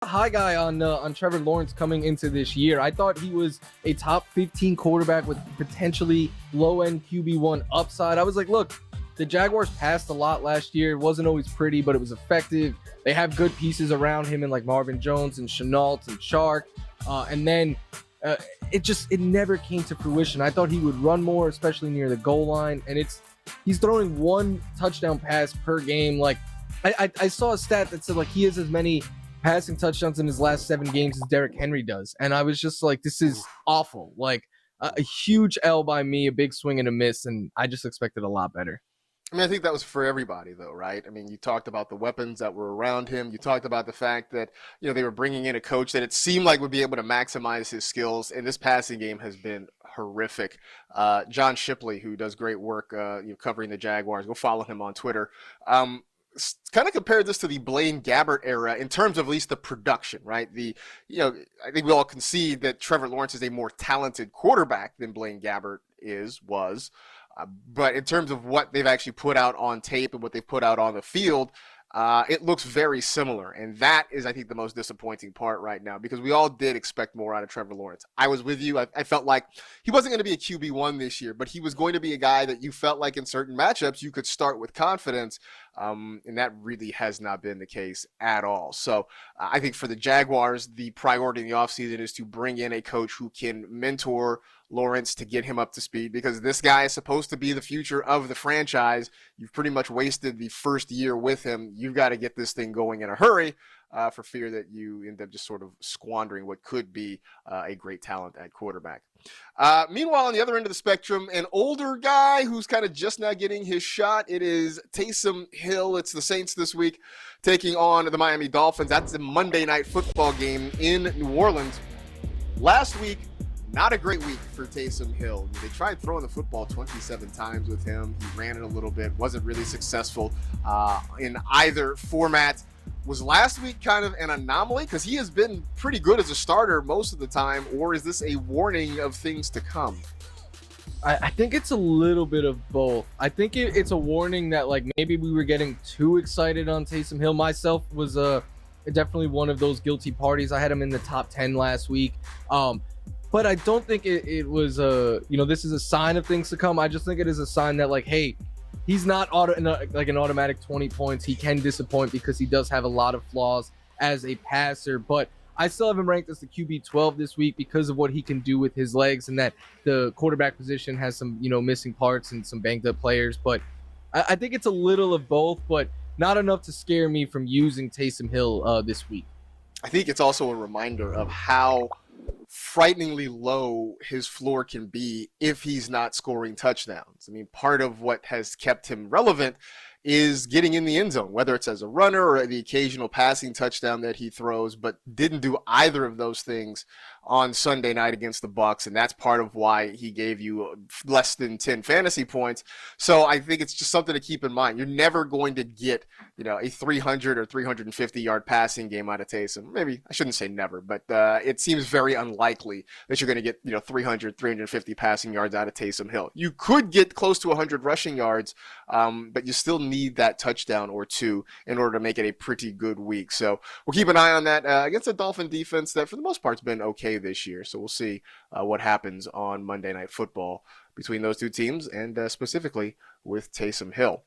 High guy on Trevor Lawrence coming into this year. I thought he was a top 15 quarterback with potentially low end QB1 upside. I was like, look, the Jaguars passed a lot last year. It wasn't always pretty, but it was effective. They have good pieces around him, and like Marvin Jones and Chenault and Chark. And then it never came to fruition. I thought he would run more, especially near the goal line, and he's throwing one touchdown pass per game. Like I saw a stat that said like he has as many passing touchdowns in his last 7 games as Derrick Henry does, and I was just like, this is awful. Like a huge L by me, a big swing and a miss, and I just expected a lot better. I mean, I think that was for everybody, though, right? I mean, you talked about the weapons that were around him. You talked about the fact that, they were bringing in a coach that it seemed like would be able to maximize his skills. And this passing game has been horrific. John Shipley, who does great work, covering the Jaguars, go follow him on Twitter. Kind of compared this to the Blaine Gabbert era in terms of at least the production, right? I think we all concede that Trevor Lawrence is a more talented quarterback than Blaine Gabbert was. But in terms of what they've actually put out on tape and what they've put out on the field, it looks very similar. And that is, I think, the most disappointing part right now, because we all did expect more out of Trevor Lawrence. I was with you. I felt like he wasn't going to be a QB1 this year, but he was going to be a guy that you felt like in certain matchups you could start with confidence. And that really has not been the case at all. So I think for the Jaguars, the priority in the offseason is to bring in a coach who can mentor Lawrence to get him up to speed, because this guy is supposed to be the future of the franchise. You've pretty much wasted the first year with him. You've got to get this thing going in a hurry, for fear that you end up just sort of squandering what could be a great talent at quarterback. Meanwhile, on the other end of the spectrum, an older guy who's kind of just now getting his shot. It is Taysom Hill. It's the Saints this week taking on the Miami Dolphins. That's the Monday Night Football game in New Orleans. Last week, not a great week for Taysom Hill. They tried throwing the football 27 times with him. He ran it a little bit, wasn't really successful in either format. Was last week kind of an anomaly, because he has been pretty good as a starter most of the time, or is this a warning of things to come? I think it's a little bit of both. I think it's a warning that like maybe we were getting too excited on Taysom Hill. Myself was definitely one of those guilty parties. I had him in the top 10 last week. But I don't think it was this is a sign of things to come. I just think it is a sign that like, hey, he's not like an automatic 20 points. He can disappoint because he does have a lot of flaws as a passer, but I still have him ranked as the QB 12 this week because of what he can do with his legs, and that the quarterback position has some, missing parts and some banged up players. But I think it's a little of both, but not enough to scare me from using Taysom Hill this week. I think it's also a reminder of how frighteningly low his floor can be if he's not scoring touchdowns. I mean, part of what has kept him relevant is getting in the end zone, whether it's as a runner or the occasional passing touchdown that he throws, but didn't do either of those things on Sunday night against the Bucs, and that's part of why he gave you less than 10 fantasy points. So I think it's just something to keep in mind. You're never going to get, a 300 or 350 yard passing game out of Taysom. Maybe I shouldn't say never, but it seems very unlikely that you're going to get, 300, 350 passing yards out of Taysom Hill. You could get close to 100 rushing yards, but you still need that touchdown or two in order to make it a pretty good week. So we'll keep an eye on that against a Dolphin defense that for the most part has been okay this year. So we'll see what happens on Monday Night Football between those two teams, and specifically with Taysom Hill.